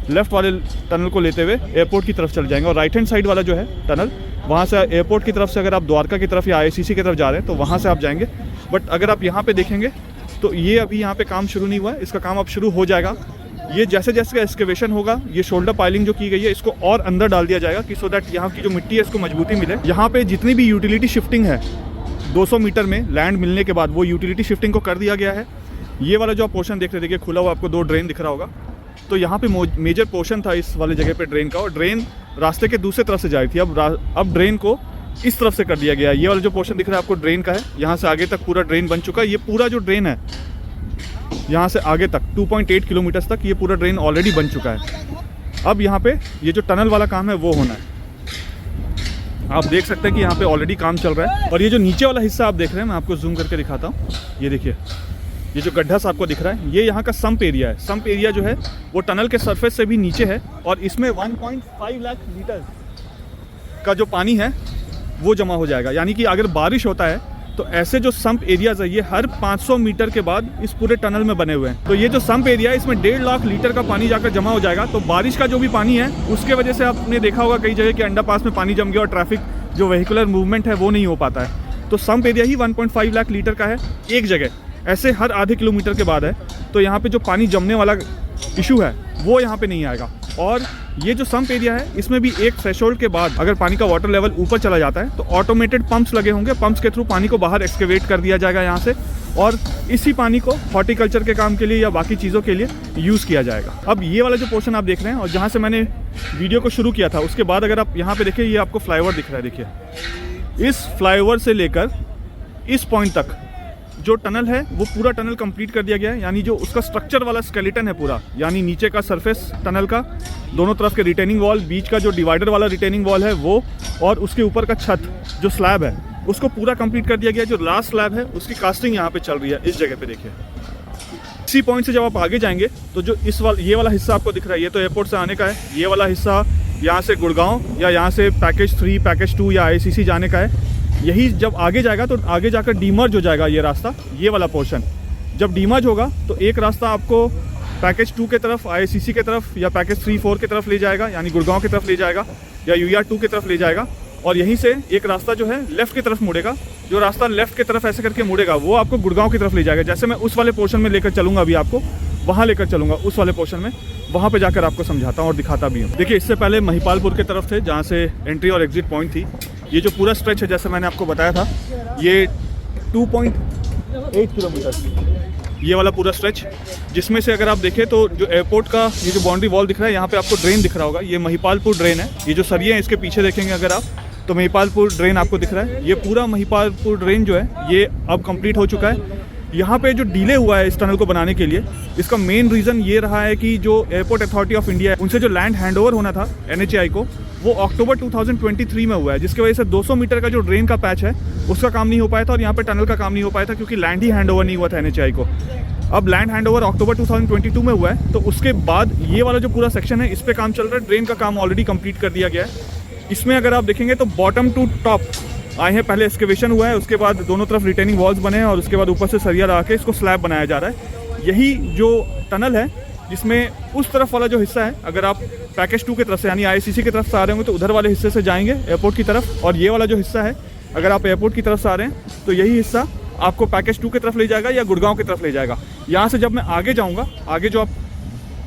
[SPEAKER 1] लेफ्ट वाले टनल को लेते हुए एयरपोर्ट की तरफ चले जाएंगे। और राइट हैंड साइड वाला जो है टनल, वहाँ से एयरपोर्ट की तरफ से अगर आप द्वारका की तरफ या ICC की तरफ जा रहे हैं तो वहाँ से आप जाएंगे। बट अगर आप यहाँ पे देखेंगे तो ये अभी यहाँ पे काम शुरू नहीं हुआ है, इसका काम अब शुरू हो जाएगा। ये जैसे जैसे एक्सकेवेशन होगा, ये शोल्डर पाइलिंग जो की गई है इसको और अंदर डाल दिया जाएगा कि सो दैट यहाँ की जो मिट्टी है इसको मजबूती मिले। यहाँ पे जितनी भी यूटिलिटी शिफ्टिंग है 200 मीटर में लैंड मिलने के बाद, वो यूटिलिटी शिफ्टिंग को कर दिया गया है। ये वाला जो आप पोर्शन देख रहे, देखिए खुला हुआ आपको 2 ड्रेन दिख रहा होगा, तो यहाँ पे मेजर पोर्शन था इस वाले जगह पे ड्रेन का, और ड्रेन रास्ते के दूसरे तरफ से जा रही थी। अब ड्रेन को इस तरफ से कर दिया गया। ये वाला जो पोर्शन दिख रहा है आपको ड्रेन का है, यहाँ से आगे तक पूरा ड्रेन बन चुका है। ये पूरा जो ड्रेन है यहाँ से आगे तक 2.8 किलोमीटर तक ये पूरा ड्रेन ऑलरेडी बन चुका है। अब यहाँ पे ये जो टनल वाला काम है वो होना है। आप देख सकते हैं कि यहाँ पे ऑलरेडी काम चल रहा है। और ये जो नीचे वाला हिस्सा आप देख रहे हैं, मैं आपको जूम करके दिखाता हूँ। ये देखिए, ये जो गड्ढा सा आपको दिख रहा है, ये यहाँ का सम्प एरिया है। सम्प एरिया जो है वो टनल के सरफेस से भी नीचे है और इसमें 1.5 लाख लीटर का जो पानी है वो जमा हो जाएगा। यानी कि अगर बारिश होता है तो ऐसे जो सम्प एरियाज है ये हर 500 मीटर के बाद इस पूरे टनल में बने हुए हैं। तो ये जो सम्प एरिया है इसमें 1.5 लाख लीटर का पानी जाकर जमा हो जाएगा। तो बारिश का जो भी पानी है उसके वजह से आपने देखा होगा कई जगह के अंडरपास में पानी जम गया और ट्रैफिक जो वेहिकुलर मूवमेंट है वो नहीं हो पाता है। तो सम्प एरिया ही 1.5 लाख लीटर का है एक जगह, ऐसे हर आधे किलोमीटर के बाद है। तो यहाँ पे जो पानी जमने वाला इशू है वो यहाँ पे नहीं आएगा। और ये जो सम्प एरिया है इसमें भी एक थ्रेशोल्ड के बाद अगर पानी का वाटर लेवल ऊपर चला जाता है तो ऑटोमेटेड पंप्स लगे होंगे, पंप्स के थ्रू पानी को बाहर एक्सकेवेट कर दिया जाएगा यहाँ से, और इसी पानी को हॉर्टिकल्चर के काम के लिए या बाकी चीज़ों के लिए यूज़ किया जाएगा। अब ये वाला जो पोर्शन आप देख रहे हैं और जहाँ से मैंने वीडियो को शुरू किया था उसके बाद अगर आप यहाँ पे देखिए, ये आपको फ्लाईओवर दिख रहा है। देखिए इस फ्लाईओवर से लेकर इस पॉइंट तक जो टनल है वो पूरा टनल कंप्लीट कर दिया गया है। यानी जो उसका स्ट्रक्चर वाला स्केलेटन है पूरा, यानी नीचे का सरफेस टनल का, दोनों तरफ के रिटेनिंग वॉल, बीच का जो डिवाइडर वाला रिटेनिंग वॉल है वो, और उसके ऊपर का छत जो स्लैब है उसको पूरा कंप्लीट कर दिया गया। जो लास्ट स्लैब है उसकी कास्टिंग यहाँ पे चल रही है इस जगह पे। देखिए इसी पॉइंट से जब आप आगे जाएंगे तो जो ये वाला हिस्सा आपको दिख रहा है, ये तो एयरपोर्ट से आने का है। ये वाला हिस्सा यहाँ से गुड़गांव या यहाँ से पैकेज 3, पैकेज 2 या ICC जाने का है। यही जब आगे जाएगा तो आगे जाकर डीमर्ज हो जाएगा ये रास्ता, ये वाला पोर्शन। जब डीमर्ज होगा तो एक रास्ता आपको पैकेज 2 के तरफ, ICC के तरफ या पैकेज 3, 4 के तरफ ले जाएगा, यानी गुड़गांव की तरफ ले जाएगा या UR 2 की तरफ ले जाएगा। और यहीं से एक रास्ता जो है लेफ़्ट की तरफ मुड़ेगा। जो रास्ता लेफ़्ट की तरफ ऐसे करके मुड़ेगा वो आपको गुड़गांव की तरफ ले जाएगा। जैसे मैं उस वाले पोर्शन में लेकर चलूँगा, अभी आपको वहाँ लेकर चलूँगा उस वाले पोर्शन में, वहाँ पे जाकर आपको समझाता हूँ और दिखाता भी हूँ। देखिए इससे पहले महिपालपुर के तरफ थे जहाँ से एंट्री और एग्जिट पॉइंट थी। ये जो पूरा स्ट्रेच है जैसे मैंने आपको बताया था, ये 2.8 किलोमीटर ये वाला पूरा स्ट्रेच, जिसमें से अगर आप देखें तो जो एयरपोर्ट का ये जो बाउंड्री वॉल दिख रहा है, यहाँ पे आपको ड्रेन दिख रहा होगा, ये महिपालपुर ड्रेन है। ये जो सरिये हैं इसके पीछे देखेंगे अगर आप,
[SPEAKER 2] तो महिपालपुर ड्रेन आपको दिख रहा है, ये पूरा महिपालपुर ड्रेन जो है ये अब कंप्लीट हो चुका है। यहाँ पे जो डिले हुआ है इस टनल को बनाने के लिए, इसका मेन रीज़न ये रहा है कि जो एयरपोर्ट अथॉरिटी ऑफ इंडिया है उनसे जो लैंड हैंडओवर होना था NHAI को, वो अक्टूबर 2023 में हुआ है, जिसकी वजह से 200 मीटर का जो ड्रेन का पैच है उसका काम नहीं हो पाया था और यहाँ पे टनल का काम नहीं हो पाया था क्योंकि लैंड ही हैंडओवर नहीं हुआ था NHAI को। अब लैंड हैंडओवर अक्टूबर 2022 में हुआ है, तो उसके बाद ये वाला जो पूरा सेक्शन है इस पर काम चल रहा है। ड्रेन का काम ऑलरेडी कंप्लीट कर दिया गया है। इसमें अगर आप देखेंगे तो बॉटम टू टॉप आए हैं, पहले एक्सकेवेशन हुआ है, उसके बाद दोनों तरफ रिटेनिंग वॉल्स बने हैं और उसके बाद ऊपर से सरिया लगा के इसको स्लैब बनाया जा रहा है। यही जो टनल है जिसमें उस तरफ वाला जो हिस्सा है, अगर आप पैकेज 2 की तरफ से यानी IICC की तरफ से आ रहे होंगे तो उधर वाले हिस्से से जाएंगे एयरपोर्ट की तरफ, और ये वाला जो हिस्सा है अगर आप एयरपोर्ट की तरफ से आ रहे हैं तो यही हिस्सा आपको पैकेज 2 की तरफ ले जाएगा या गुड़गांव की तरफ ले जाएगा। यहाँ से जब मैं आगे जाऊँगा, आगे जो आप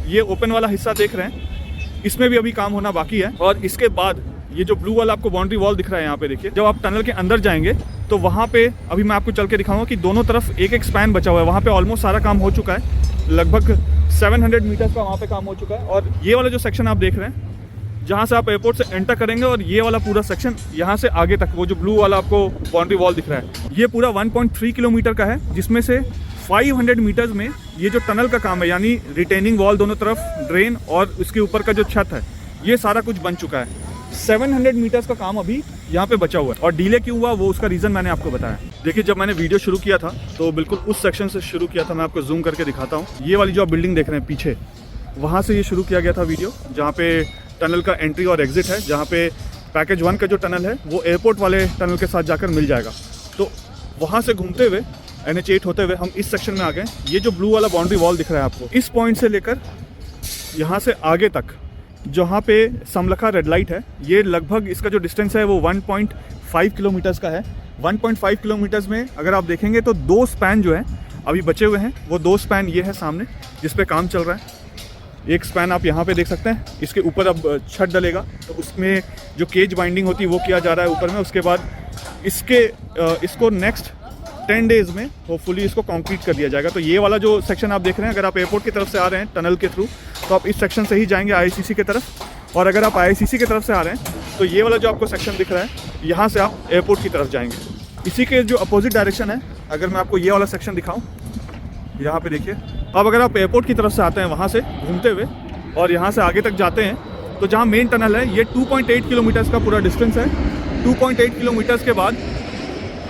[SPEAKER 2] ये ओपन वाला हिस्सा देख रहे हैं इसमें भी अभी काम होना बाकी है। और इसके बाद ये जो ब्लू वाला आपको बाउंड्री वॉल दिख रहा है यहाँ पे देखिए, जब आप टनल के अंदर जाएंगे तो वहाँ पे अभी मैं आपको चल के दिखाऊंगा कि दोनों तरफ एक एक स्पैन बचा हुआ है। वहाँ पे ऑलमोस्ट सारा काम हो चुका है, लगभग 700 मीटर्स का वहाँ पे काम हो चुका है। और ये वाला जो सेक्शन आप देख रहे हैं जहाँ से आप एयरपोर्ट से एंटर करेंगे और ये वाला पूरा सेक्शन यहाँ से आगे तक, वो जो ब्लू वाला आपको बाउंड्री वॉल दिख रहा है, ये पूरा 1.3 किलोमीटर का है, जिसमें से 500 मीटर्स में ये जो टनल का काम है यानी रिटेनिंग वॉल दोनों तरफ, ड्रेन और उसके ऊपर का जो छत है, ये सारा कुछ बन चुका है। 700 मीटर्स का काम अभी यहाँ पे बचा हुआ है। और डिले क्यों हुआ वो उसका रीज़न मैंने आपको बताया। देखिए, जब मैंने वीडियो शुरू किया था तो बिल्कुल उस सेक्शन से शुरू किया था। मैं आपको जूम करके दिखाता हूँ। ये वाली जो आप बिल्डिंग देख रहे हैं पीछे, वहाँ से ये शुरू किया गया था वीडियो, जहाँ पे टनल का एंट्री और एग्जिट है, जहाँ पे पैकेज 1 का जो टनल है वो एयरपोर्ट वाले टनल के साथ जाकर मिल जाएगा। तो वहाँ से घूमते हुए NH8 होते हुए हम इस सेक्शन में आ गए। ये जो ब्लू वाला बाउंड्री वॉल दिख रहा है आपको, इस पॉइंट से लेकर यहाँ से आगे तक जहाँ पे समलखा रेड लाइट है, ये लगभग इसका जो डिस्टेंस है वो 1.5 किलोमीटर्स का है। 1.5 किलोमीटर्स में अगर आप देखेंगे तो 2 स्पैन जो है अभी बचे हुए हैं। वो 2 स्पैन ये है सामने जिस पे काम चल रहा है। एक स्पैन आप यहाँ पे देख सकते हैं, इसके ऊपर अब छत डलेगा तो उसमें जो केज बाइंडिंग होती है वो किया जा रहा है ऊपर में। उसके बाद इसको नेक्स्ट 10 डेज़ में होपफुली इसको कंक्रीट कर दिया जाएगा। तो ये वाला जो सेक्शन आप देख रहे हैं, अगर आप एयरपोर्ट की तरफ से आ रहे हैं टनल के थ्रू तो आप इस सेक्शन से ही जाएंगे IICC की तरफ, और अगर आप IICC की तरफ से आ रहे हैं तो ये वाला जो आपको सेक्शन दिख रहा है यहाँ से आप एयरपोर्ट की तरफ जाएंगे। इसी के जो अपोजिट डायरेक्शन है, अगर मैं आपको ये वाला सेक्शन दिखाऊँ, यहाँ पे देखिए। अब अगर आप एयरपोर्ट की तरफ से आते हैं वहाँ से घूमते हुए और यहाँ से आगे तक जाते हैं तो जहाँ मेन टनल है ये 2.8 किलोमीटर्स का पूरा डिस्टेंस है। 2.8 किलोमीटर्स के बाद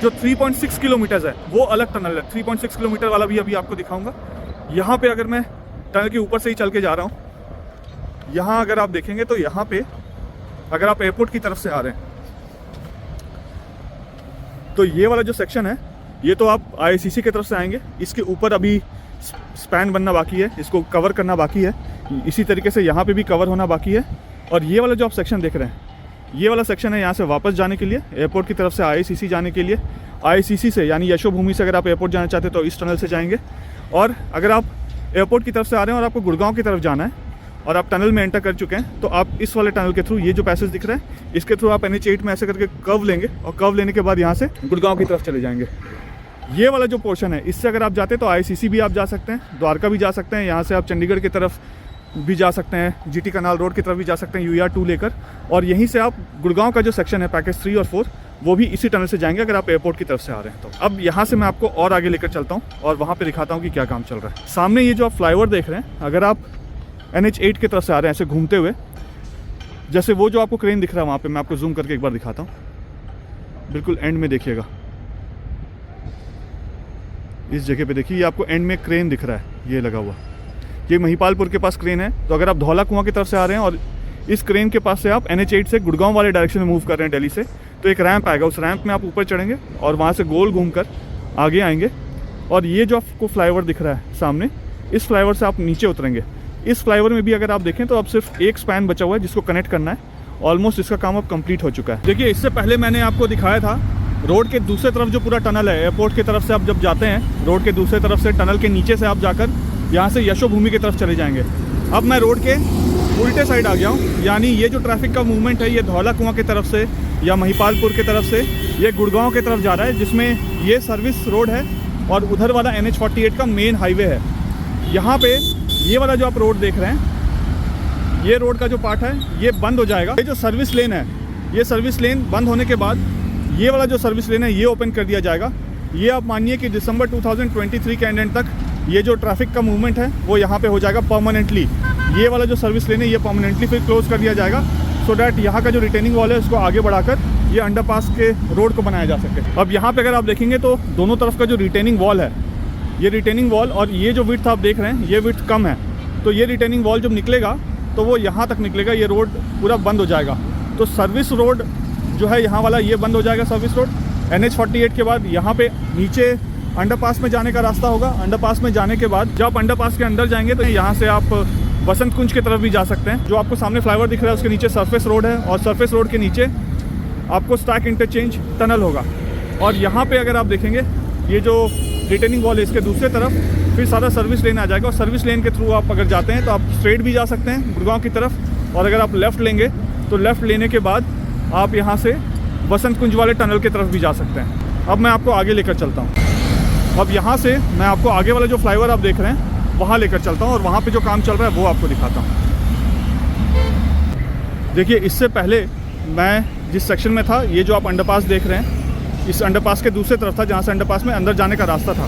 [SPEAKER 2] जो 3.6 किलोमीटर्स है वो अलग टनल है। 3.6 किलोमीटर वाला भी अभी आपको दिखाऊंगा। यहाँ पे अगर मैं टनल के ऊपर से ही चल के जा रहा हूँ, यहाँ अगर आप देखेंगे तो यहाँ पे अगर आप एयरपोर्ट की तरफ से आ रहे हैं तो ये वाला जो सेक्शन है ये तो आप IICC की तरफ से आएंगे। इसके ऊपर अभी स्पैन बनना बाकी है, इसको कवर करना बाकी है। इसी तरीके से यहाँ पे भी कवर होना बाकी है। और ये वाला जो आप सेक्शन देख रहे हैं, ये वाला सेक्शन है यहाँ से वापस जाने के लिए, एयरपोर्ट की तरफ से IICC जाने के लिए। IICC से यानी यशोभूमि से अगर आप एयरपोर्ट जाना चाहते हैं तो इस टनल से जाएंगे। और अगर आप एयरपोर्ट की तरफ से आ रहे हैं और आपको गुड़गांव की तरफ जाना है और आप टनल में एंटर कर चुके हैं तो आप इस वाले टनल के थ्रू, ये जो पैसेज दिख रहा है इसके थ्रू आप NH8 में ऐसे करके कर्व लेंगे और कर्व लेने के बाद यहाँ से गुड़गांव की तरफ चले जाएंगे। ये वाला जो पोर्शन है इससे अगर आप जाते हैं तो IICC भी आप जा सकते हैं, द्वारका भी जा सकते हैं, यहाँ से आप चंडीगढ़ की तरफ भी जा सकते हैं, GT कनाल रोड की तरफ भी जा सकते हैं UR2 लेकर। और यहीं से आप गुड़गांव का जो सेक्शन है पैकेज 3 और 4 वो भी इसी टनल से जाएंगे अगर आप एयरपोर्ट की तरफ से आ रहे हैं तो। अब यहाँ से मैं आपको और आगे लेकर चलता हूँ और वहाँ पे दिखाता हूँ कि क्या काम चल रहा है। सामने ये जो आप फ्लाईओवर देख रहे हैं, अगर आप NH8 की तरफ से आ रहे हैं ऐसे घूमते हुए, जैसे वो जो आपको क्रेन दिख रहा है वहाँ पे, मैं आपको जूम करके एक बार दिखाता हूँ। बिल्कुल एंड में देखिएगा, इस जगह पे देखिए, ये आपको एंड में क्रेन दिख रहा है, ये लगा हुआ, ये महिपालपुर के पास क्रेन है। तो अगर आप धौला कुआं की तरफ से आ रहे हैं और इस क्रेन के पास से आप NH8 से गुड़गांव वाले डायरेक्शन में मूव कर रहे हैं दिल्ली से, तो एक रैंप आएगा, उस रैंप में आप ऊपर चढ़ेंगे और वहाँ से गोल घूमकर आगे आएंगे। और ये जो आपको फ्लाईओवर दिख रहा है सामने, इस फ्लाईओवर से आप नीचे उतरेंगे। इस फ्लाईओवर में भी अगर आप देखें तो अब सिर्फ एक स्पैन बचा हुआ है जिसको कनेक्ट करना है। ऑलमोस्ट इसका काम अब कंप्लीट हो चुका है। देखिए, इससे पहले मैंने आपको दिखाया था रोड के दूसरे तरफ जो पूरा टनल है, एयरपोर्ट की तरफ से आप जब जाते हैं रोड के दूसरे तरफ से, टनल के नीचे से आप जाकर यहाँ से यशोभूमि की तरफ चले जाएंगे। अब मैं रोड के उल्टे साइड आ गया हूँ, यानी ये जो ट्रैफिक का मूवमेंट है ये धौला कुआं की तरफ से या महिपालपुर की तरफ से ये गुड़गांव की तरफ जा रहा है, जिसमें ये सर्विस रोड है और उधर वाला NH48 का मेन हाईवे है। यहाँ पे ये वाला जो आप रोड देख रहे हैं, ये रोड का जो पार्ट है ये बंद हो जाएगा। ये जो सर्विस लेन है
[SPEAKER 1] ये सर्विस लेन बंद होने के बाद ये वाला जो सर्विस लेन है ये ओपन कर दिया जाएगा। ये आप मानिए कि दिसंबर 2023 के एंड तक ये जो ट्रैफिक का मूवमेंट है वो यहाँ पे हो जाएगा परमानेंटली। ये वाला जो सर्विस लेन है ये परमानेंटली फिर क्लोज कर दिया जाएगा, सो डैट यहाँ का जो रिटेनिंग वॉल है उसको आगे बढ़ाकर ये अंडरपास के रोड को बनाया जा सके। अब यहाँ पे अगर आप देखेंगे तो दोनों तरफ का जो रिटेनिंग वॉल है, ये रिटेनिंग वॉल और ये जो विड्थ आप देख रहे हैं ये विड्थ कम है, तो ये रिटेनिंग वॉल जब निकलेगा तो वो यहाँ तक निकलेगा, ये रोड पूरा बंद हो जाएगा। तो सर्विस रोड जो है यहाँ वाला ये बंद हो जाएगा सर्विस रोड। NH48 के बाद यहाँ पे नीचे अंडरपास में जाने का रास्ता होगा। अंडरपास में जाने के बाद जब आप अंडरपास के अंदर जाएंगे तो यहाँ से आप बसंत कुंज की तरफ भी जा सकते हैं। जो आपको सामने फ्लाईओवर दिख रहा है उसके नीचे सरफेस रोड है और सरफेस रोड के नीचे आपको स्टैक इंटरचेंज टनल होगा। और यहाँ पे अगर आप देखेंगे ये जो रिटेनिंग वॉल है इसके दूसरे तरफ फिर सारा सर्विस लेन आ जाएगा। और सर्विस लेन के थ्रू आप अगर जाते हैं तो आप स्ट्रेट भी जा सकते हैं गुड़गांव की तरफ, और अगर आप लेफ़्ट लेंगे तो लेफ़्ट लेने के बाद आप यहाँ से बसंत कुंज वाले टनल की तरफ भी जा सकते हैं। अब मैं आपको आगे लेकर चलता हूँ। अब यहाँ से मैं आपको आगे वाला जो फ्लाईओवर आप देख रहे हैं वहाँ लेकर चलता हूँ और वहाँ पे जो काम चल रहा है वो आपको दिखाता हूँ। देखिए, इससे पहले मैं जिस सेक्शन में था, ये जो आप अंडरपास देख रहे हैं, इस अंडरपास के दूसरे तरफ था जहाँ से अंडरपास में अंदर जाने का रास्ता था।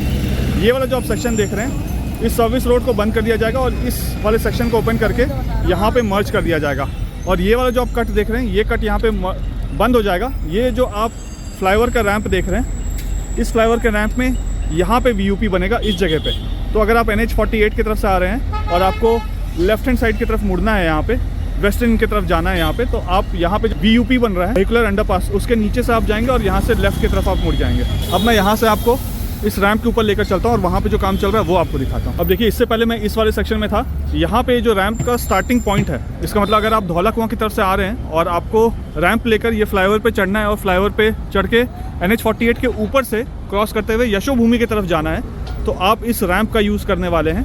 [SPEAKER 1] ये वाला जो आप सेक्शन देख रहे हैं, इस सर्विस रोड को बंद कर दिया जाएगा और इस वाले सेक्शन को ओपन करके यहाँ पे मर्ज कर दिया जाएगा। और ये वाला जो आप कट देख रहे हैं, ये कट यहाँ पे बंद हो जाएगा। ये जो आप फ्लाईओवर का रैंप देख रहे हैं, इस फ्लाईओवर के रैंप में यहाँ पे VUP बनेगा इस जगह पे। तो अगर आप NH48 की तरफ से आ रहे हैं और आपको लेफ्ट हैंड साइड की तरफ मुड़ना है, यहाँ पे वेस्टर्न की तरफ जाना है यहाँ पे, तो आप यहाँ पे VUP बन रहा है वेहिकुलर अंडरपास, उसके नीचे से आप जाएंगे और यहाँ से लेफ्ट की तरफ आप मुड़ जाएंगे। अब मैं यहाँ से आपको इस रैंप के ऊपर लेकर चलता हूँ और वहाँ पे जो काम चल रहा है वो आपको दिखाता हूँ। अब देखिए, इससे पहले मैं इस वाले सेक्शन में था। यहाँ पे जो रैंप का स्टार्टिंग पॉइंट है, इसका मतलब अगर आप धौला कुआं की तरफ से आ रहे हैं और आपको रैंप लेकर ये फ्लाईओवर पे चढ़ना है और फ्लाईओवर पे चढ़ के NH48 के ऊपर से क्रॉस करते हुए यशोभूमि की तरफ जाना है, तो आप इस रैंप का यूज़ करने वाले हैं।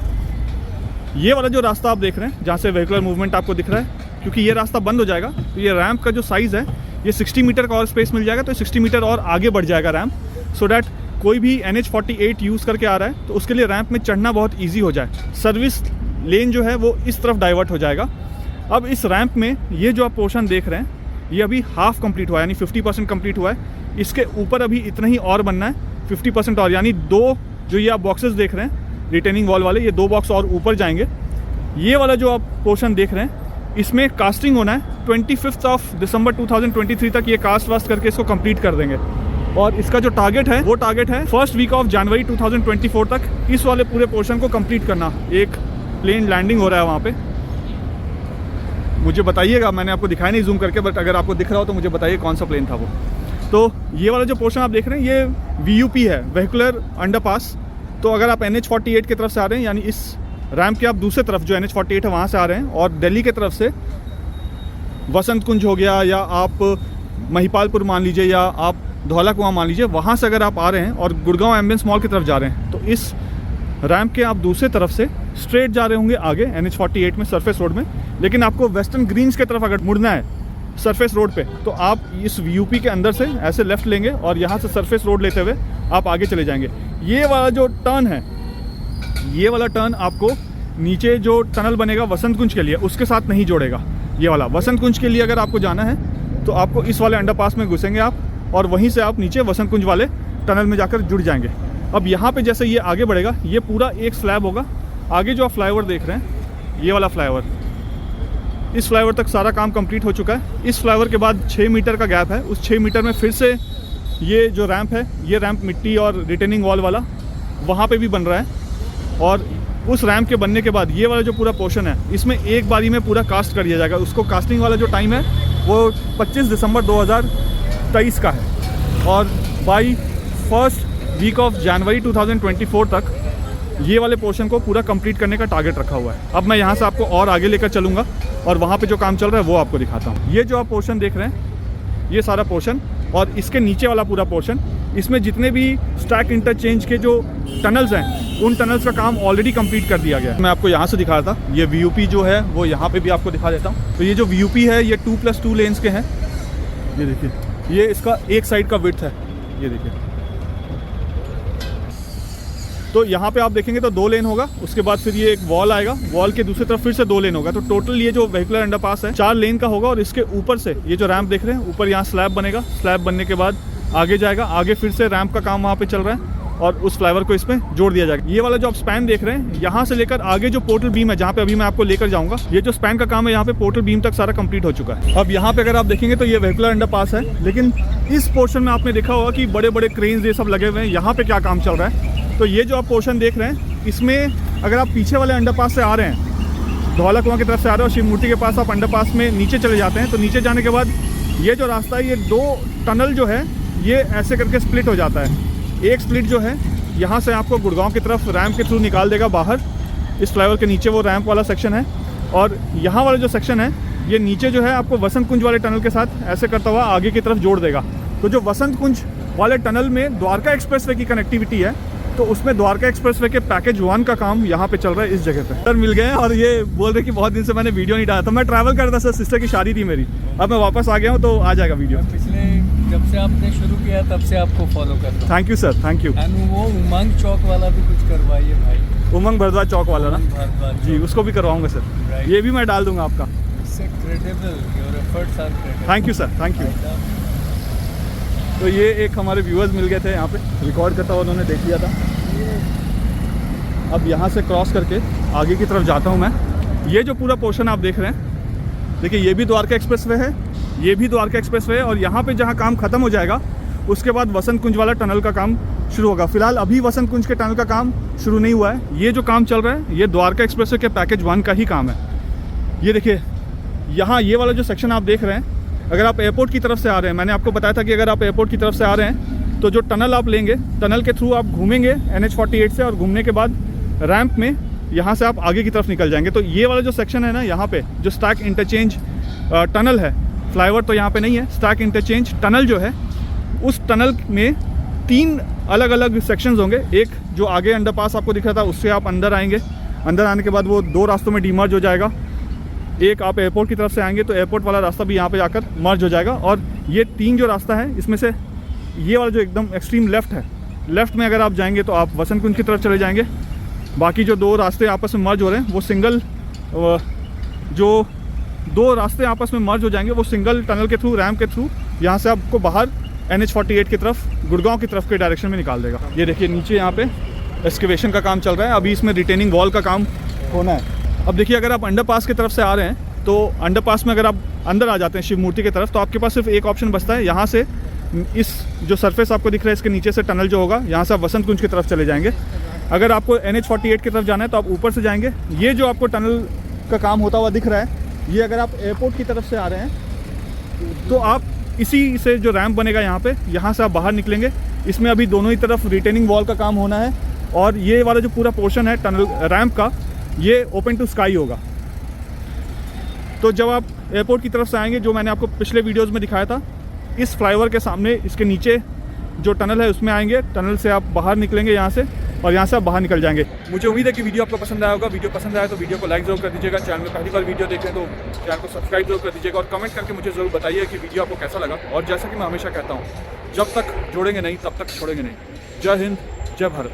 [SPEAKER 1] ये वाला जो रास्ता आप देख रहे हैं जहाँ से वेहिकुलर मूवमेंट आपको दिख रहा है, क्योंकि ये रास्ता बंद हो जाएगा तो ये रैंप का जो साइज़ है ये 60 मीटर का और स्पेस मिल जाएगा, तो 60 मीटर और आगे बढ़ जाएगा रैंप, सो डैट कोई भी NH48 यूज़ करके आ रहा है तो उसके लिए रैंप में चढ़ना बहुत ईजी हो जाए। सर्विस लेन जो है वो इस तरफ डाइवर्ट हो जाएगा। अब इस रैंप में ये जो आप पोर्शन देख रहे हैं ये अभी हाफ कंप्लीट हुआ है, यानी 50% कंप्लीट हुआ है। इसके ऊपर अभी इतना ही और बनना है, 50% और, यानी दो जो ये आप बॉक्सेस देख रहे हैं रिटेनिंग वॉल वाले, ये दो बॉक्स और ऊपर जाएंगे। ये वाला जो आप पोर्शन देख रहे हैं इसमें कास्टिंग होना है। 25 दिसंबर 2023 तक ये कास्ट वास्ट करके इसको कंप्लीट कर देंगे। और इसका जो टारगेट है वो टारगेट है फर्स्ट वीक ऑफ जनवरी 2024 तक इस वाले पूरे पोर्शन को कंप्लीट करना। एक प्लेन लैंडिंग हो रहा है वहाँ पे, मुझे बताइएगा, मैंने आपको दिखाया नहीं जूम करके, बट अगर आपको दिख रहा हो तो मुझे बताइए कौन सा प्लेन था वो। तो ये वाला जो पोर्शन आप देख रहे हैं ये VUP है, वेहिकुलर अंडरपास। तो अगर आप NH48 की तरफ से आ रहे हैं, यानी इस रैंप के आप दूसरे तरफ जो NH48 है वहाँ से आ रहे हैं, और दिल्ली की तरफ से वसंत कुंज हो गया या आप महिपालपुर मान लीजिए या आप धौला कुआं मान लीजिए, वहाँ से अगर आप आ रहे हैं और गुड़गांव एम्बियंस मॉल की तरफ जा रहे हैं, तो इस रैंप के आप दूसरे तरफ से स्ट्रेट जा रहे होंगे आगे NH48 में सरफेस रोड में। लेकिन आपको वेस्टर्न ग्रीन्स की तरफ अगर मुड़ना है सरफेस रोड पे, तो आप इस VUP के अंदर से ऐसे लेफ़्ट लेंगे और यहाँ से सरफेस रोड लेते हुए आप आगे चले जाएंगे। ये वाला जो टर्न है, ये वाला टर्न आपको नीचे जो टनल बनेगा वसंत कुंज के लिए उसके साथ नहीं जोड़ेगा। ये वाला वसंत कुंज के लिए अगर आपको जाना है तो आपको इस वाले अंडरपास में घुसेंगे आप और वहीं से आप नीचे वसंत कुंज वाले टनल में जाकर जुड़ जाएंगे। अब यहाँ पे जैसे ये आगे बढ़ेगा, ये पूरा एक स्लैब होगा। आगे जो आप फ्लाईओवर देख रहे हैं, ये वाला फ्लाईओवर, इस फ्लाईओवर तक सारा काम कंप्लीट हो चुका है। इस फ्लाईओवर के बाद 6 मीटर का गैप है, उस 6 मीटर में फिर से ये जो रैंप है, ये रैंप मिट्टी और रिटेनिंग वॉल वाला वहाँ पे भी बन रहा है। और उस रैंप के बनने के बाद ये वाला जो पूरा पोर्शन है, इसमें एक बारी में पूरा कास्ट कर दिया जाएगा। उसको कास्टिंग वाला जो टाइम है वो 25 दिसंबर 2023 का है, और by first week of January 2024 तक ये वाले पोर्शन को पूरा कंप्लीट करने का टारगेट रखा हुआ है। अब मैं यहाँ से आपको और आगे लेकर चलूँगा और वहाँ पे जो काम चल रहा है वो आपको दिखाता हूँ। ये जो आप पोर्शन देख रहे हैं, ये सारा पोर्शन और इसके नीचे वाला पूरा पोर्शन, इसमें जितने भी स्टैक इंटरचेंज के जो टनल्स हैं, उन टनल्स का काम ऑलरेडी कंप्लीट कर दिया गया है। मैं आपको यहाँ से दिखा रहा था, ये VUP जो है वो यहाँ पे भी आपको दिखा देता हूँ। तो ये जो VUP है ये 2+2 लेन्स के हैं। ये देखिए, ये इसका एक साइड का विड्थ है, ये देखिए। तो यहाँ पे आप देखेंगे तो 2 लेन होगा, उसके बाद फिर ये एक वॉल आएगा, वॉल के दूसरी तरफ फिर से 2 लेन होगा। तो टोटल ये जो वेहिकुलर अंडरपास है 4 लेन का होगा। और इसके ऊपर से ये जो रैंप देख रहे हैं, ऊपर यहाँ स्लैब बनेगा, स्लैब बनने के बाद आगे जाएगा, आगे फिर से रैंप का काम वहाँ पे चल रहा है और उस फ्लाईओवर को इसमें जोड़ दिया जाएगा। ये वाला जो आप स्पैन देख रहे हैं, यहाँ से लेकर आगे जो पोर्टल बीम है, जहाँ पे अभी मैं आपको लेकर जाऊँगा, ये जो स्पैन का काम है यहाँ पे पोर्टल बीम तक सारा कंप्लीट हो चुका है। अब यहाँ पे अगर आप देखेंगे तो ये वेहिकुलर अंडरपास है, लेकिन इस पोर्शन में आपने देखा होगा कि बड़े बड़े क्रेन्स ये सब लगे हुए हैं। यहाँ पे क्या काम चल रहा है, तो ये जो आप पोर्शन देख रहे हैं, इसमें अगर आप पीछे वाले अंडरपास से आ रहे हैं, धौला कुआं की तरफ से आ रहे हैं और शिव मूर्ति के पास आप अंडरपास में नीचे चले जाते हैं, तो नीचे जाने के बाद ये जो रास्ता है, ये 2 टनल जो है ये ऐसे करके स्प्लिट हो जाता है। एक स्प्लिट जो है यहाँ से आपको गुड़गांव की तरफ रैंप के थ्रू निकाल देगा बाहर, इस फ्लाईओवर के नीचे वो रैंप वाला सेक्शन है। और यहाँ वाला जो सेक्शन है, ये नीचे जो है आपको वसंत कुंज वाले टनल के साथ ऐसे करता हुआ आगे की तरफ जोड़ देगा। तो जो वसंत कुंज वाले टनल में द्वारका एक्सप्रेसवे की कनेक्टिविटी है, तो उसमें द्वारका एक्सप्रेसवे के पैकेज 1 का काम यहाँ पे चल रहा है इस जगह पे। सर मिल गए हैं और ये बोल रहे कि बहुत दिन से मैंने वीडियो नहीं डाला था। मैं ट्रैवल कर रहा था सर, सिस्टर की शादी थी मेरी, अब मैं वापस आ गया हूँ तो आ जाएगा वीडियो।
[SPEAKER 4] पिछले जब से आपने शुरू किया तब से आपको फॉलो कर रहा हूं।
[SPEAKER 1] Thank you sir, thank you.
[SPEAKER 4] And वो उमंग चौक वाला भी कुछ करवाइए भाई।
[SPEAKER 1] उमंग भरद्वाज चौक वाला ना?
[SPEAKER 4] भारद्वाज
[SPEAKER 1] जी, उसको भी करवाऊंगा सर।
[SPEAKER 4] Right.
[SPEAKER 1] ये भी मैं डाल दूंगा आपका।
[SPEAKER 4] इससे credible, your efforts are credible.
[SPEAKER 1] Thank you sir, thank you. तो ये एक हमारे व्यूअर्स मिल गए थे यहाँ पे, रिकॉर्ड करता हुआ उन्होंने देख लिया था। अब यहाँ से क्रॉस करके आगे की तरफ जाता हूँ मैं। ये जो पूरा पोर्शन आप देख रहे हैं, देखिए ये भी द्वारका एक्सप्रेसवे है, ये भी द्वारका एक्सप्रेसवे है। और यहाँ पे जहाँ काम खत्म हो जाएगा, उसके बाद वसंत कुंज वाला टनल का काम शुरू होगा। फिलहाल अभी वसंत कुंज के टनल का काम शुरू नहीं हुआ है। ये जो काम चल रहा है, ये द्वारका एक्सप्रेसवे के पैकेज 1 का ही काम है। ये देखिए यहाँ ये वाला जो सेक्शन आप देख रहे हैं, अगर आप एयरपोर्ट की तरफ से आ रहे हैं, मैंने आपको बताया था कि अगर आप एयरपोर्ट की तरफ से आ रहे हैं तो जो टनल आप लेंगे, टनल के थ्रू आप घूमेंगे NH48 से, और घूमने के बाद रैंप में यहाँ से आप आगे की तरफ निकल जाएंगे। तो ये वाला जो सेक्शन है ना, यहाँ पे जो स्टैक इंटरचेंज टनल है, फ्लाईओवर तो यहाँ पे नहीं है, स्टैक इंटरचेंज टनल जो है, उस टनल में 3 अलग अलग सेक्शंस होंगे। एक जो आगे अंडरपास आपको दिख रहा था, उससे आप अंदर आएंगे, अंदर आने के बाद वो 2 रास्तों में डीमर्ज हो जाएगा। एक आप एयरपोर्ट की तरफ से आएंगे तो एयरपोर्ट वाला रास्ता भी यहाँ पे जाकर मर्ज हो जाएगा। और ये 3 जो रास्ता है, इसमें से ये वाला जो एकदम एक्सट्रीम लेफ्ट है, लेफ्ट में अगर आप जाएंगे तो आप वसंत कुंज की तरफ चले जाएंगे। बाकी जो 2 रास्ते आपस में मर्ज हो रहे हैं, वो सिंगल, जो 2 रास्ते आपस में मर्ज हो जाएंगे, वो सिंगल टनल के थ्रू, रैम्प के थ्रू यहाँ से आपको बाहर NH48 की तरफ, गुड़गांव की तरफ के डायरेक्शन में निकाल देगा। ये देखिए नीचे यहाँ पे एक्सकेवेशन का काम चल रहा है, अभी इसमें रिटेनिंग वॉल का काम होना है। अब देखिए अगर आप अंडरपास की तरफ से आ रहे हैं, तो अंडरपास में अगर आप अंदर आ जाते हैं शिव मूर्ति की तरफ, तो आपके पास सिर्फ एक ऑप्शन बचता है। यहाँ से इस जो सरफेस आपको दिख रहा है, इसके नीचे से टनल जो होगा, यहाँ से आप वसंत कुंज की तरफ चले जाएंगे। अगर आपको NH48 की तरफ जाना है तो आप ऊपर से जाएंगे। ये जो आपको टनल का काम होता हुआ दिख रहा है, ये अगर आप एयरपोर्ट की तरफ से आ रहे हैं तो आप इसी से जो रैंप बनेगा यहाँ पे, यहाँ से आप बाहर निकलेंगे। इसमें अभी दोनों ही तरफ रिटेनिंग वॉल का काम होना है, और ये वाला जो पूरा पोर्शन है टनल रैंप का, ये ओपन टू स्काई होगा। तो जब आप एयरपोर्ट की तरफ से आएंगे, जो मैंने आपको पिछले वीडियोस में दिखाया था, इस फ्लाईओवर के सामने इसके नीचे जो टनल है उसमें आएंगे, टनल से आप बाहर निकलेंगे यहाँ से, और यहाँ से आप बाहर निकल जाएंगे। मुझे उम्मीद है कि वीडियो आपको पसंद आया होगा। वीडियो पसंद आया तो वीडियो को लाइक जरूर कर दीजिएगा। चैनल में पहली बार वीडियो देख रहे हैं तो चैनल को सब्सक्राइब जरूर कर दीजिएगा, और कमेंट करके मुझे ज़रूर बताइए कि वीडियो आपको कैसा लगा। और जैसा कि मैं हमेशा कहता हूँ, जब तक जोड़ेंगे नहीं तब तक छोड़ेंगे नहीं। जय हिंद, जय भारत।